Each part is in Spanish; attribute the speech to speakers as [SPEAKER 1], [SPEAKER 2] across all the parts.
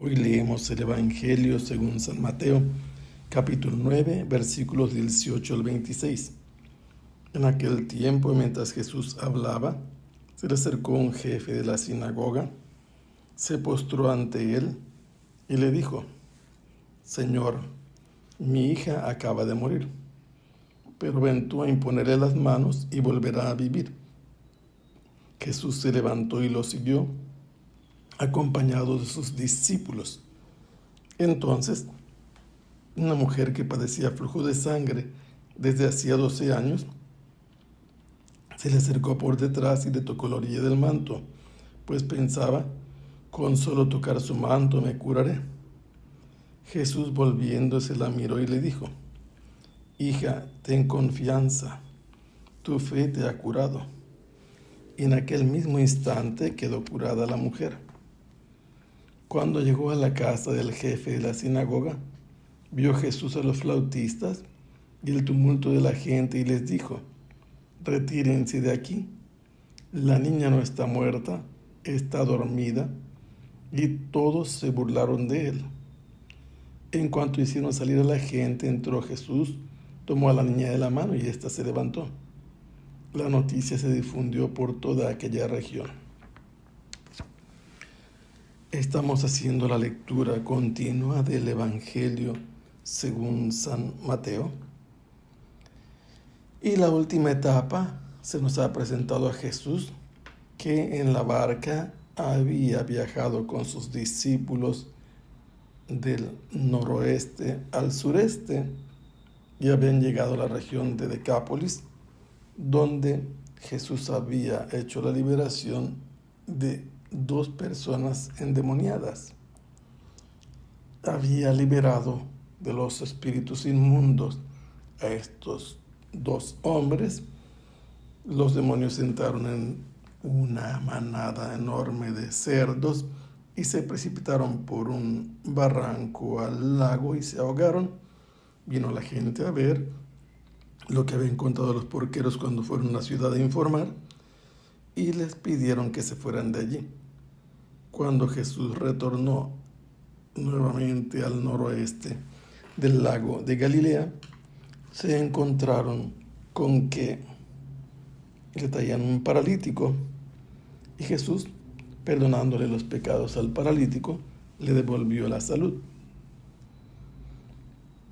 [SPEAKER 1] Hoy leemos el Evangelio según San Mateo, capítulo 9, versículos 18 al 26. En aquel tiempo, mientras Jesús hablaba, se le acercó un jefe de la sinagoga, se postró ante él y le dijo: Señor, mi hija acaba de morir, pero ven tú a imponerle las manos y volverá a vivir. Jesús se levantó y lo siguió, acompañado de sus discípulos. Entonces, una mujer que padecía flujo de sangre desde hacía 12 años se le acercó por detrás y le tocó la orilla del manto, pues pensaba: con solo tocar su manto me curaré. Jesús, volviéndose, la miró y le dijo: Hija, ten confianza, tu fe te ha curado. Y en aquel mismo instante quedó curada la mujer. Cuando llegó a la casa del jefe de la sinagoga, vio Jesús a los flautistas y el tumulto de la gente y les dijo: Retírense de aquí, la niña no está muerta, está dormida. Y todos se burlaron de él. En cuanto hicieron salir a la gente, entró Jesús, tomó a la niña de la mano y ésta se levantó. La noticia se difundió por toda aquella región. Estamos haciendo la lectura continua del Evangelio según San Mateo. Y la última etapa se nos ha presentado a Jesús, que en la barca había viajado con sus discípulos del noroeste al sureste y habían llegado a la región de Decápolis, donde Jesús había hecho la liberación de 2 personas endemoniadas. Había liberado de los espíritus inmundos a estos 2 hombres. Los demonios entraron en una manada enorme de cerdos y se precipitaron por un barranco al lago y se ahogaron. Vino la gente a ver lo que habían contado los porqueros cuando fueron a la ciudad a informar y les pidieron que se fueran de allí. Cuando Jesús retornó nuevamente al noroeste del lago de Galilea, se encontraron con que le traían un paralítico y Jesús, perdonándole los pecados al paralítico, le devolvió la salud.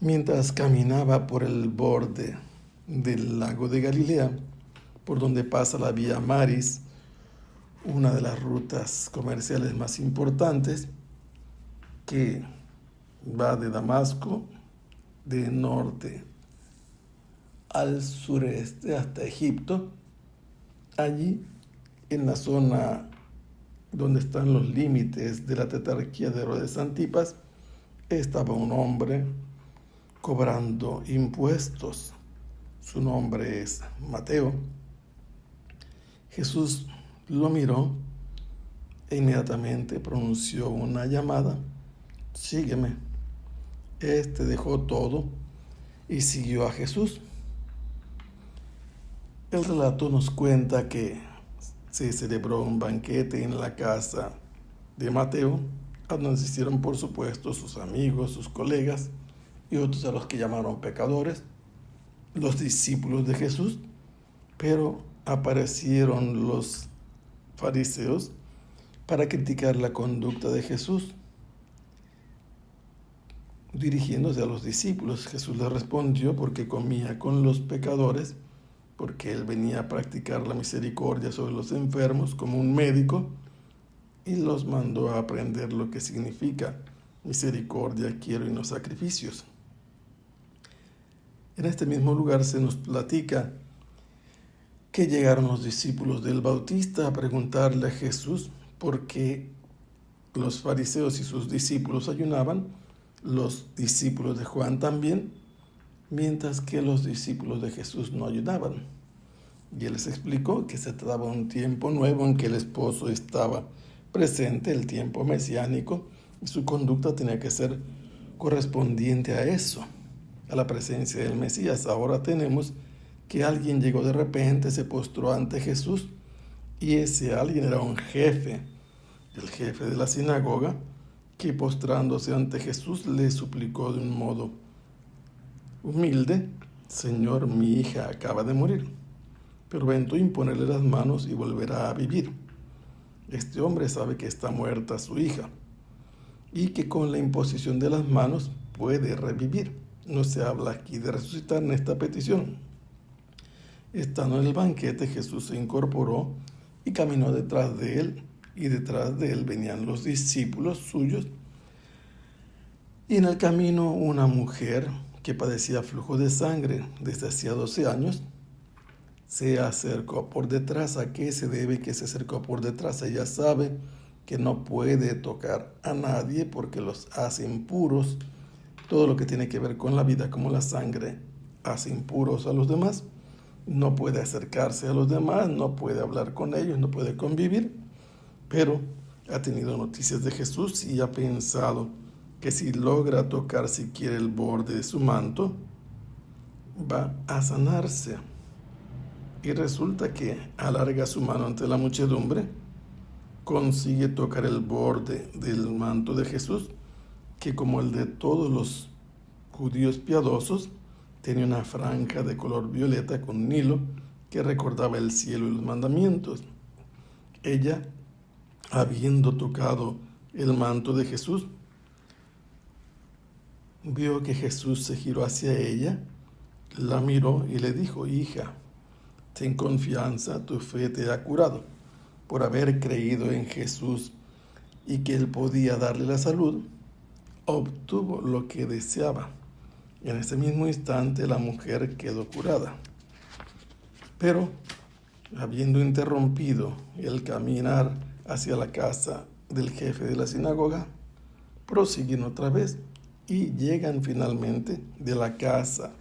[SPEAKER 1] Mientras caminaba por el borde del lago de Galilea, por donde pasa la Vía Maris, una de las rutas comerciales más importantes que va de Damasco, de norte al sureste hasta Egipto. Allí, en la zona donde están los límites de la tetrarquía de Herodes Antipas, estaba un hombre cobrando impuestos. Su nombre es Mateo. Jesús lo miró e inmediatamente pronunció una llamada: sígueme. Este dejó todo y siguió a Jesús. El relato nos cuenta que se celebró un banquete en la casa de Mateo, a donde asistieron, por supuesto, sus amigos, sus colegas y otros a los que llamaron pecadores, los discípulos de Jesús, pero aparecieron los fariseos para criticar la conducta de Jesús. Dirigiéndose a los discípulos, Jesús les respondió: porque comía con los pecadores, porque él venía a practicar la misericordia sobre los enfermos como un médico, y los mandó a aprender lo que significa misericordia quiero y no sacrificios. En este mismo lugar se nos platica que llegaron los discípulos del Bautista a preguntarle a Jesús por qué los fariseos y sus discípulos ayunaban, los discípulos de Juan también, mientras que los discípulos de Jesús no ayunaban. Y él les explicó que se trataba de un tiempo nuevo en que el esposo estaba presente, el tiempo mesiánico, y su conducta tenía que ser correspondiente a eso, a la presencia del Mesías. Ahora tenemos que alguien llegó de repente, se postró ante Jesús, y ese alguien era un jefe, el jefe de la sinagoga, que postrándose ante Jesús le suplicó de un modo humilde: Señor, mi hija acaba de morir, pero ven tú a imponerle las manos y volverá a vivir. Este hombre sabe que está muerta su hija y que con la imposición de las manos puede revivir. No se habla aquí de resucitar en esta petición. Estando en el banquete, Jesús se incorporó y caminó detrás de él, y detrás de él venían los discípulos suyos. Y en el camino una mujer que padecía flujo de sangre desde hacía 12 años, se acercó por detrás. ¿A qué se debe que se acercó por detrás? Ella sabe que no puede tocar a nadie porque los hace impuros. Todo lo que tiene que ver con la vida, como la sangre, hace impuros a los demás. No puede acercarse a los demás, no puede hablar con ellos, no puede convivir. Pero ha tenido noticias de Jesús y ha pensado que si logra tocar siquiera el borde de su manto, va a sanarse. Y resulta que alarga su mano ante la muchedumbre, consigue tocar el borde del manto de Jesús, que como el de todos los judíos piadosos, tenía una franja de color violeta con un hilo que recordaba el cielo y los mandamientos. Ella, habiendo tocado el manto de Jesús, vio que Jesús se giró hacia ella, la miró y le dijo: hija, ten confianza, tu fe te ha curado. Por haber creído en Jesús y que Él podía darle la salud, obtuvo lo que deseaba. En ese mismo instante la mujer quedó curada. Pero, habiendo interrumpido el caminar hacia la casa del jefe de la sinagoga, prosiguen otra vez y llegan finalmente de la casa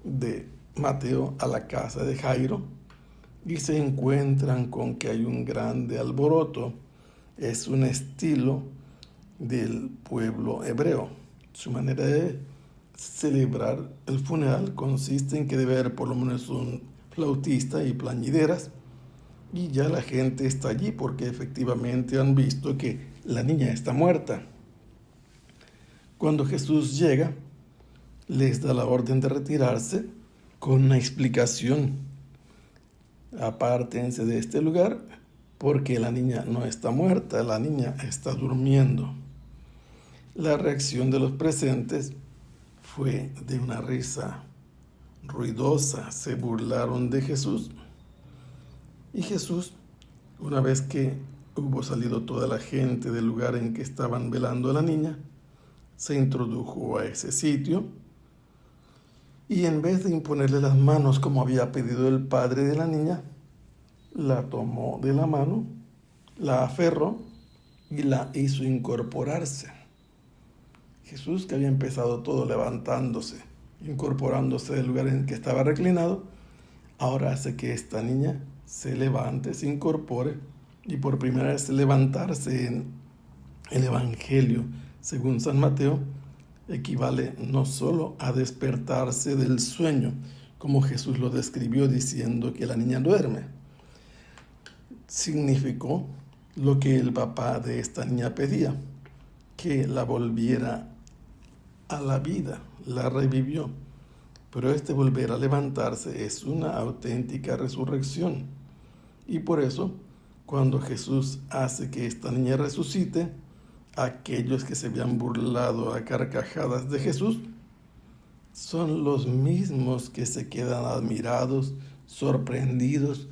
[SPEAKER 1] de Mateo a la casa de Jairo, y se encuentran con que hay un grande alboroto. Es un estilo del pueblo hebreo. Su manera de celebrar el funeral consiste en que debe haber por lo menos un flautista y plañideras, y ya la gente está allí porque efectivamente han visto que la niña está muerta. Cuando Jesús llega, les da la orden de retirarse con una explicación: apártense de este lugar porque la niña no está muerta, la niña está durmiendo. La reacción de los presentes fue de una risa ruidosa. Se burlaron de Jesús. Y Jesús, una vez que hubo salido toda la gente del lugar en que estaban velando a la niña, se introdujo a ese sitio y en vez de imponerle las manos como había pedido el padre de la niña, la tomó de la mano, la aferró y la hizo incorporarse. Jesús, que había empezado todo levantándose, incorporándose del lugar en que estaba reclinado, ahora hace que esta niña se levante, se incorpore, y por primera vez levantarse en el Evangelio según San Mateo equivale no solo a despertarse del sueño, como Jesús lo describió diciendo que la niña duerme. Significó lo que el papá de esta niña pedía, que la volviera a la vida, la revivió. Pero este volver a levantarse es una auténtica resurrección. Y por eso, cuando Jesús hace que esta niña resucite, aquellos que se habían burlado a carcajadas de Jesús son los mismos que se quedan admirados, sorprendidos,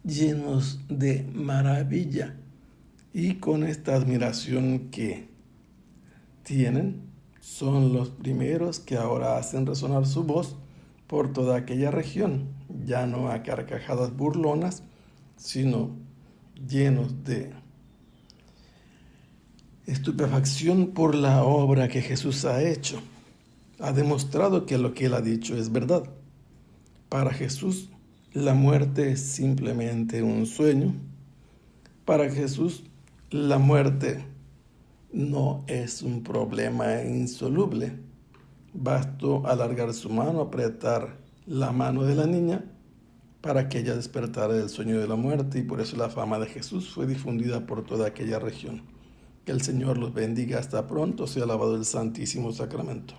[SPEAKER 1] llenos de maravilla. Y con esta admiración que tienen, son los primeros que ahora hacen resonar su voz por toda aquella región, ya no a carcajadas burlonas, sino llenos de estupefacción por la obra que Jesús ha hecho. Ha demostrado que lo que Él ha dicho es verdad. Para Jesús, la muerte es simplemente un sueño. Para Jesús, la muerte no es un problema insoluble. Bastó alargar su mano, apretar la mano de la niña para que ella despertara del sueño de la muerte, y por eso la fama de Jesús fue difundida por toda aquella región. Que el Señor los bendiga. Hasta pronto. Sea alabado el Santísimo Sacramento.